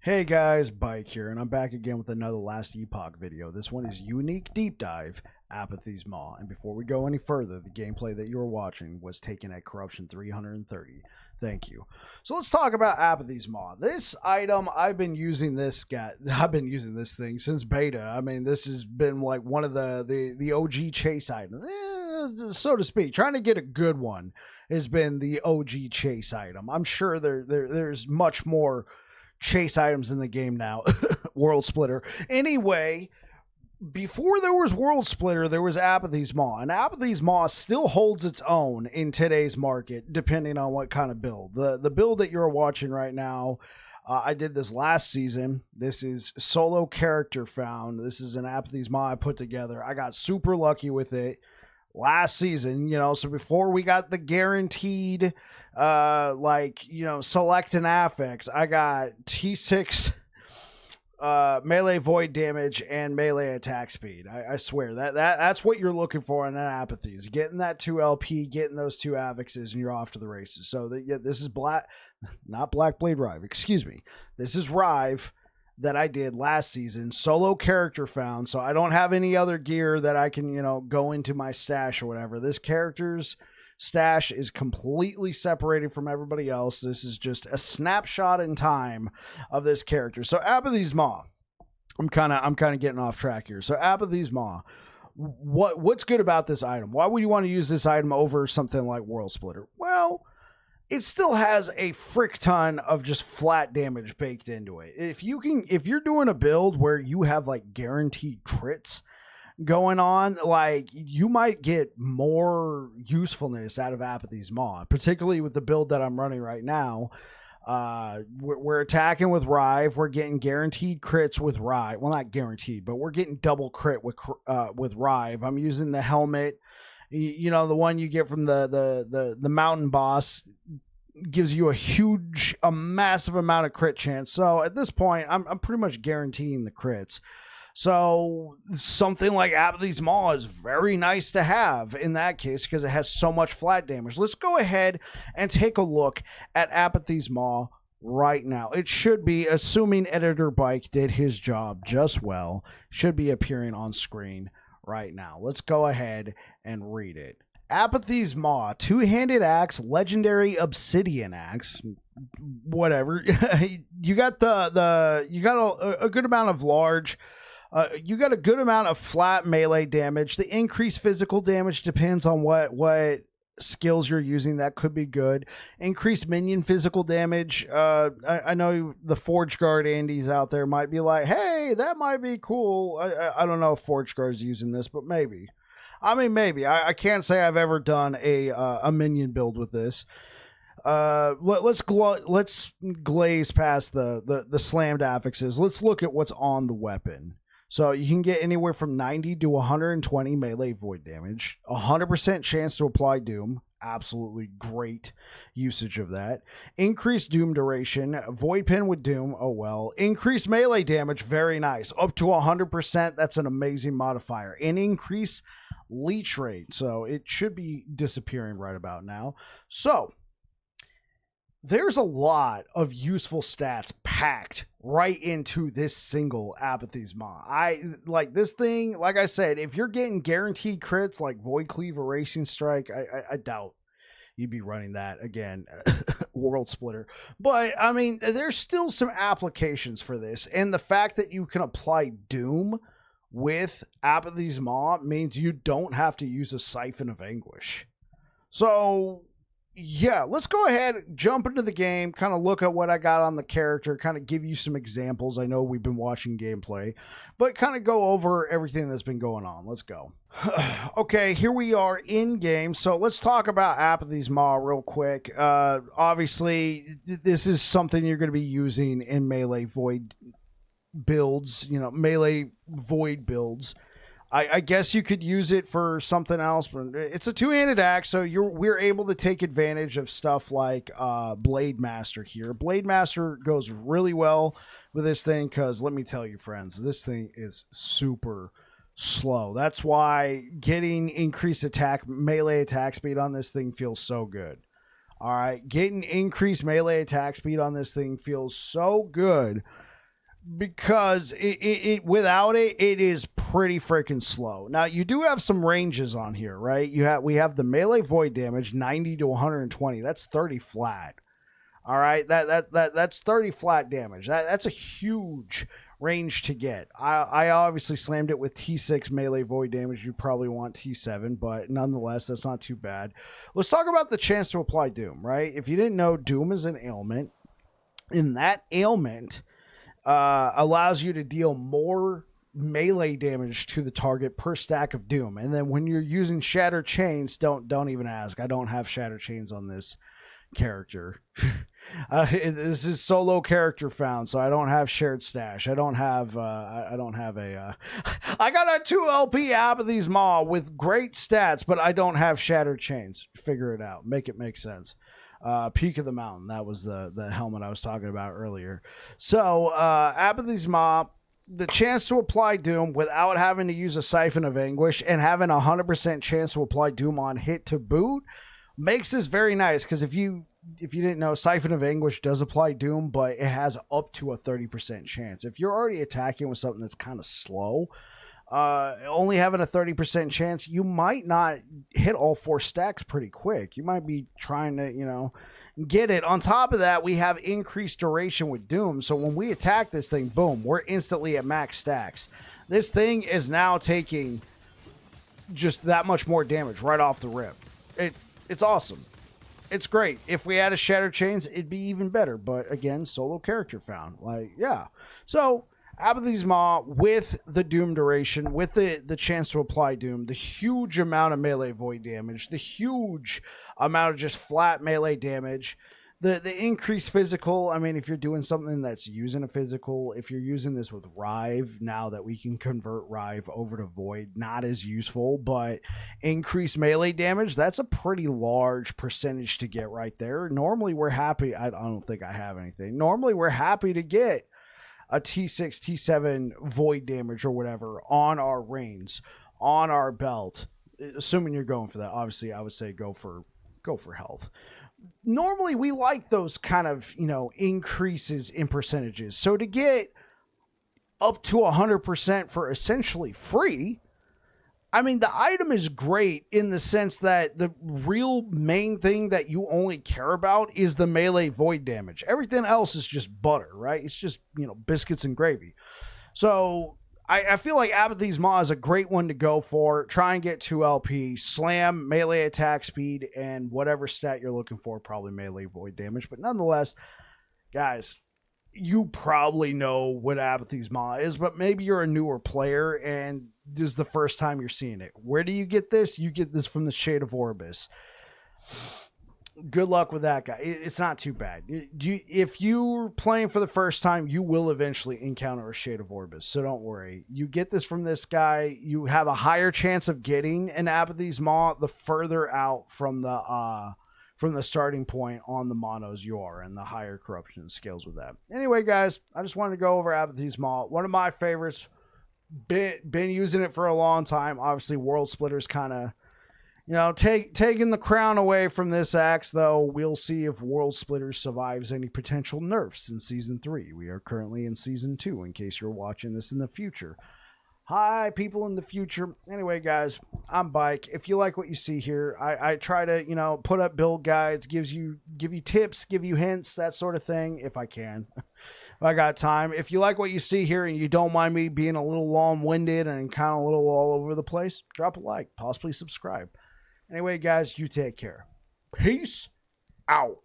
Hey guys, Bike here, and I'm back again with another Last Epoch video. This one is Unique Deep Dive, Apathy's Maw. And before we go any further, the gameplay that you are watching was taken at Corruption 330. Thank you. So let's talk about Apathy's Maw. This item, I've been using this thing since beta. I mean, this has been like one of the OG chase items. So to speak, trying to get a good one has been the OG chase item. I'm sure there's much more chase items in the game now. World Splitter. Anyway, before there was World Splitter, there was Apathy's Maw, and Apathy's Maw still holds its own in today's market, depending on what kind of build. The build that you're watching right now, I did this last season. This is solo character found. This is an Apathy's Maw I put together. I got super lucky with it last season, so before we got the guaranteed select an affix, I got T6 melee void damage and melee attack speed. I swear that's what you're looking for in an Apathy, is getting that 2 LP, getting those 2 affixes, and you're off to the races. So this is not Black Blade Rive, excuse me. This is Rive that I did last season, solo character found, so I don't have any other gear that I can, go into my stash or whatever. This character's stash is completely separated from everybody else. This is just a snapshot in time of this character. So Apathy's Maw. I'm kind of getting off track here. So Apathy's Maw. What's good about this item? Why would you want to use this item over something like World Splitter? Well, it still has a frick ton of just flat damage baked into it. If you're doing a build where you have like guaranteed crits going on, like, you might get more usefulness out of Apathy's Maw, particularly with the build that I'm running right now. We're attacking with Rive. We're getting guaranteed crits with Rive. Well, not guaranteed, but we're getting double crit with Rive. I'm using the helmet. The one you get from the mountain boss gives you a massive amount of crit chance. So at this point, I'm pretty much guaranteeing the crits. So something like Apathy's Maw is very nice to have in that case because it has so much flat damage. Let's go ahead and take a look at Apathy's Maw right now. It should be, assuming Editor Bike did his job just well, should be appearing on screen right now. Let's go ahead and read it. Apathy's Maw, two-handed axe, legendary obsidian axe, whatever. You got a good amount of large. You got a good amount of flat melee damage. The increased physical damage depends on what skills you're using. That could be good. Increased minion physical damage. I know the Forge Guard Andy's out there might be like, hey, that might be cool. I don't know if Forge Guard's using this, but maybe. I mean, maybe. I can't say I've ever done a minion build with this. Let's glaze past the slammed affixes. Let's look at what's on the weapon. So you can get anywhere from 90 to 120 melee void damage, 100% chance to apply Doom. Absolutely great usage of that. Increased Doom duration, Void Pen with Doom, oh well. Increased melee damage, very nice. Up to 100%, that's an amazing modifier. And increase leech rate, so it should be disappearing right about now. So there's a lot of useful stats packed right into this single Apathy's Maw. I like this thing. Like I said, if you're getting guaranteed crits like Void Cleave or Racing Strike, I doubt you'd be running that again. World Splitter. But I mean, there's still some applications for this, and the fact that you can apply Doom with Apathy's Maw means you don't have to use a Siphon of Anguish. So yeah, let's go ahead, jump into the game, kind of look at what I got on the character, kind of give you some examples. I know we've been watching gameplay, but kind of go over everything that's been going on. Let's go. Okay, here we are in game. So let's talk about Apathy's Maw real quick. Obviously, this is something you're going to be using in melee void builds, melee void builds. I guess you could use it for something else, but it's a two-handed axe, so we're able to take advantage of stuff like Blade Master here. Blade Master goes really well with this thing because, let me tell you, friends, this thing is super slow. That's why getting increased melee attack speed on this thing feels so good. All right, getting increased melee attack speed on this thing feels so good because it without it, it is pretty freaking slow. Now you do have some ranges on here, right? We have the melee void damage 90 to 120. That's 30 flat. All right, that's 30 flat damage. That's a huge range to get. I obviously slammed it with T6 melee void damage. You probably want T7, but nonetheless, that's not too bad. Let's talk about the chance to apply Doom, right? If you didn't know, Doom is an ailment, and that ailment allows you to deal more melee damage to the target per stack of Doom. And then when you're using Shatter Chains, don't even ask. I don't have Shatter Chains on this character. This is solo character found, so I don't have shared stash. I don't have I got a 2 LP Apathy's Maw with great stats, but I don't have Shattered Chains. Figure it out. Make it make sense. Peak of the Mountain, that was the helmet I was talking about earlier. So Apathy's Maw, the chance to apply Doom without having to use a Siphon of Anguish and having 100% chance to apply Doom on hit to boot makes this very nice, because if you didn't know, Siphon of Anguish does apply Doom, but it has up to a 30% chance. If you're already attacking with something that's kind of slow, only having a 30% chance, you might not hit all 4 stacks pretty quick. You might be trying to, get it. On top of that, we have increased duration with Doom. So when we attack this thing, boom, we're instantly at max stacks. This thing is now taking just that much more damage right off the rip. It's awesome. It's great. If we had a Shattered Chains, it'd be even better. But again, solo character found. Yeah. So Apathy's Maw with the Doom duration, with the chance to apply Doom, the huge amount of melee void damage, the huge amount of just flat melee damage, the increased physical. I mean, if you're doing something that's using a physical, if you're using this with Rive, now that we can convert Rive over to Void, not as useful, but increased melee damage, that's a pretty large percentage to get right there. Normally we're happy. I don't think I have anything. Normally we're happy to get a T6, T7 void damage or whatever on our reins, on our belt, assuming you're going for that. Obviously, I would say go for health. Normally, we like those kind of, increases in percentages. So to get up to 100% for essentially free, I mean, the item is great in the sense that the real main thing that you only care about is the melee void damage. Everything else is just butter, right? It's just, biscuits and gravy. So I feel like Apathy's Maw is a great one to go for. Try and get 2 LP, slam, melee attack speed, and whatever stat you're looking for, probably melee void damage. But nonetheless, guys, you probably know what Apathy's Maw is, but maybe you're a newer player and this is the first time you're seeing it. Where do you get this? You get this from the Shade of Orbis. Good luck with that guy. It's not too bad. If you're playing for the first time, you will eventually encounter a Shade of Orbis, so don't worry. You get this from this guy. You have a higher chance of getting an Apathy's Maw the further out from the starting point on the monos you are, and the higher corruption scales with that. Anyway, guys, I just wanted to go over Apathy's Maw. One of my favorites. Been using it for a long time. Obviously, World Splitter's kind of, taking the crown away from this axe, though. We'll see if World Splitter survives any potential nerfs in Season 3. We are currently in Season 2, in case you're watching this in the future. Hi, people in the future. Anyway, guys, I'm Bike. If you like what you see here, I try to, put up build guides, give you tips, give you hints, that sort of thing, if I can. If I got time. If you like what you see here and you don't mind me being a little long-winded and kind of a little all over the place, drop a like, possibly subscribe. Anyway, guys, you take care. Peace out.